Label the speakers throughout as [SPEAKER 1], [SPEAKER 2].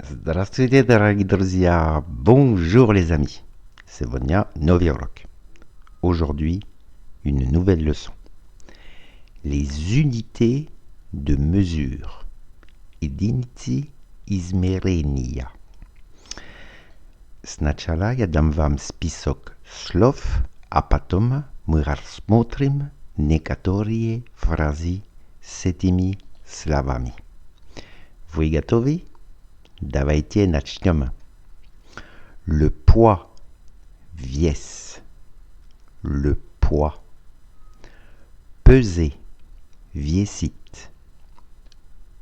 [SPEAKER 1] Здравствуйте, дорогие друзья! Bonjour les amis! C'est Vonia Noviorok. Aujourd'hui, une nouvelle leçon. Les unités de mesure. Единицы измерения. Сначала я дам вам список слов, а потом мы рассмотрим некоторые фразы с этими словами. Вы готовы? Давайте начнем. Le poids, вес. Le poids. Peser, весить.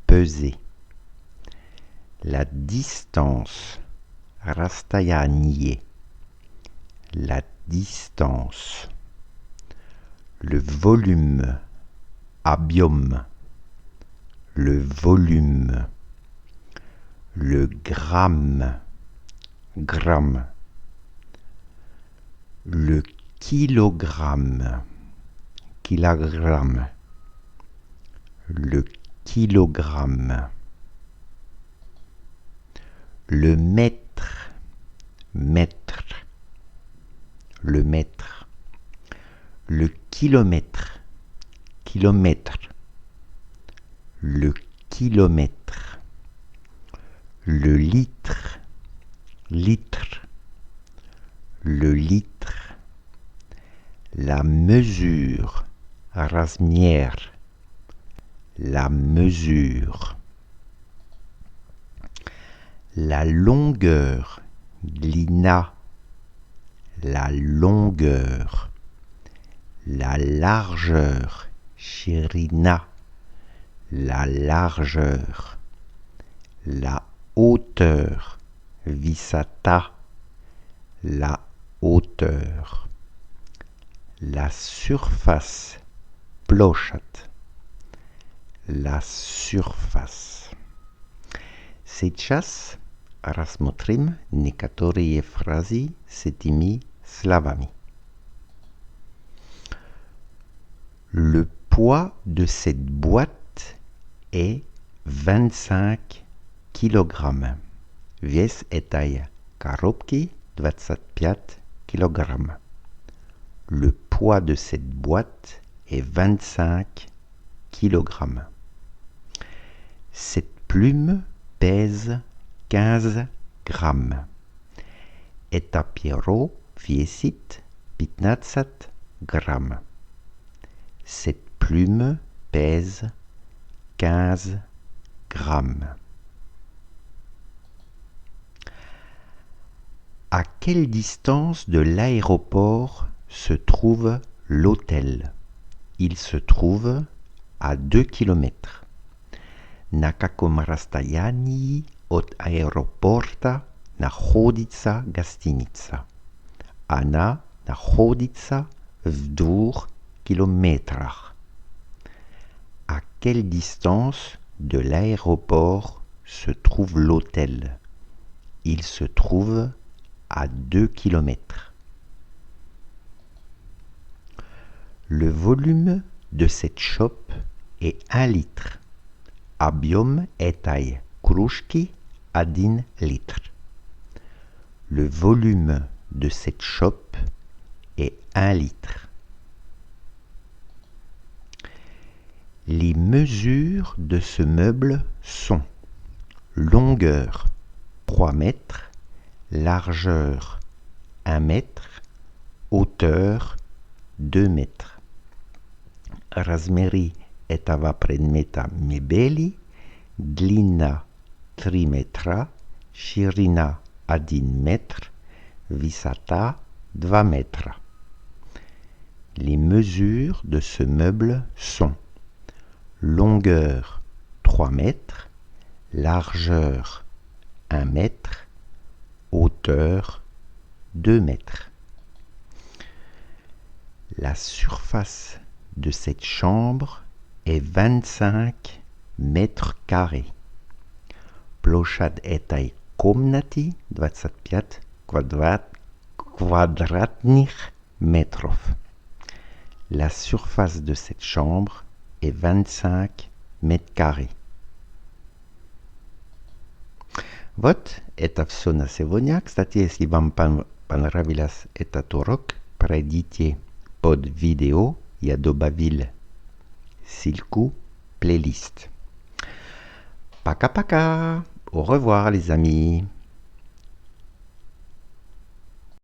[SPEAKER 1] Peser. La distance, расстояние. La distance. Le volume, объем. Le volume. Le gramme, gramme. Le kilogramme, kilogramme. Le kilogramme. Le mètre, mètre. Le mètre. Le kilomètre, kilomètre. Le kilomètre. Le litre, litre. Le litre. La mesure, размер. La mesure. La longueur, длина. La longueur. La largeur, ширина. La largeur. La hauteur, высота. La hauteur. La surface, площадь. La surface. Сейчас рассмотрим некоторые фразы с этими словами. Le poids de cette boîte est 25 килограмм. Вес этой коробки 25 килограмм. Le poids de cette boîte est 25 kg. Cette plume pèse 15 grammes. Это перо весит 15 грамм. Cette plume pèse 15 grammes. À quelle distance de l'aéroport se trouve l'hôtel? Il se trouve à 2 km. На каком расстоянии от аэропорта находится гостиница? Она находится в 2 километрах. À quelle distance de l'aéroport se trouve l'hôtel? Il se trouve à 2 km. Le volume de cette chope est 1 litre. Объем этой кружки 1 litre. Le volume de cette chope est 1 litre. Les mesures de ce meuble sont longueur 3 mètres, largeur 1 mètre, hauteur 2 mètres. Размеры этого предмета мебели: длина 3 метра, ширина 1 метр, высота 2 метра. Les mesures de ce meuble sont longueur 3 mètres, largeur 1 mètre, hauteur 2 mètres. La surface de cette chambre est 25 mètres carrés. Площадь этой комнаты 25 квадратных метров. La surface de cette chambre est 25 mètres carrés. Вот, это все на сегодня. Кстати, если вам понравилось этот урок, пройдите под видео, я добавил ссылку плейлист. Пока-пока. Au revoir les amis.